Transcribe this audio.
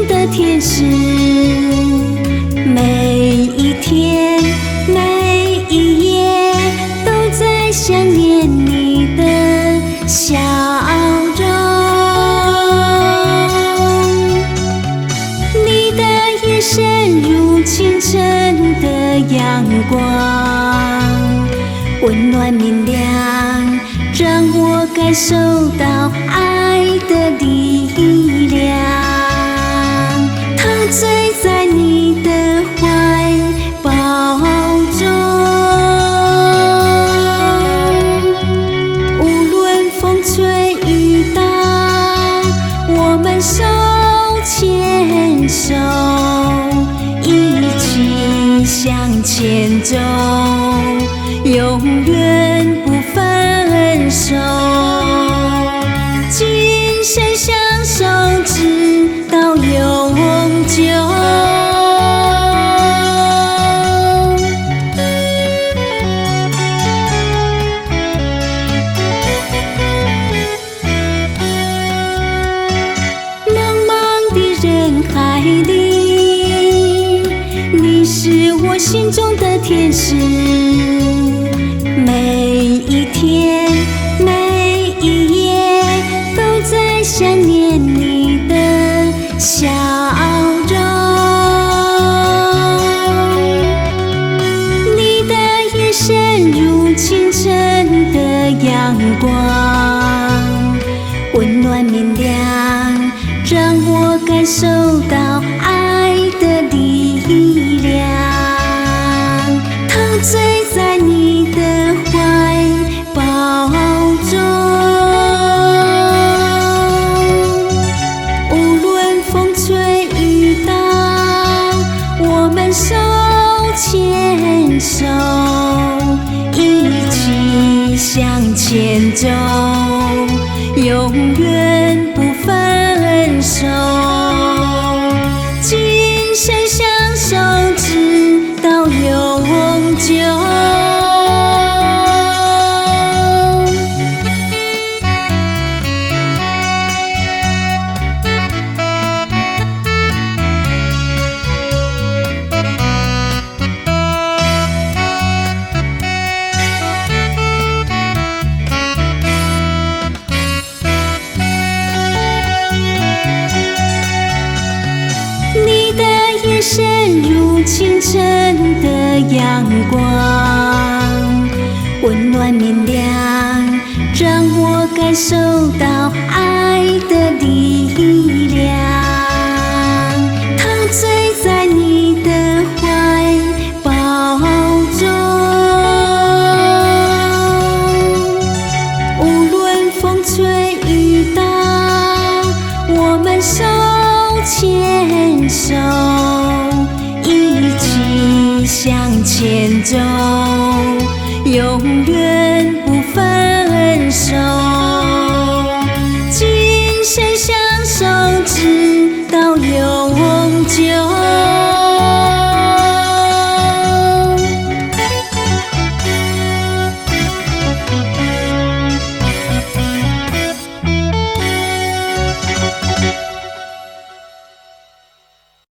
中的天使，每一天每一夜都在想念你的笑容。你的眼神如清晨的阳光，温暖明亮，让我感受到爱的力量。陶醉在你的怀抱中，无论风吹雨打，我们手牵手，一起向前走，永远不分手，今生相守，直到永久。茫茫的人海里，你是我心中的天使。每一天每一夜都在想念你的笑容。你的眼神如清晨的阳光，温暖明亮，让我感受到爱的力量。陶醉在你的怀抱中，无论风吹雨打，我们手牵手，一起向前走，永远不分手，今生相守，直到永久。你的眼神如清晨的阳光，温暖明亮，让我感受到爱的力量。陶醉在你的怀抱中，无论风吹雨打，我们手牵手，一起向前走，永远不分手。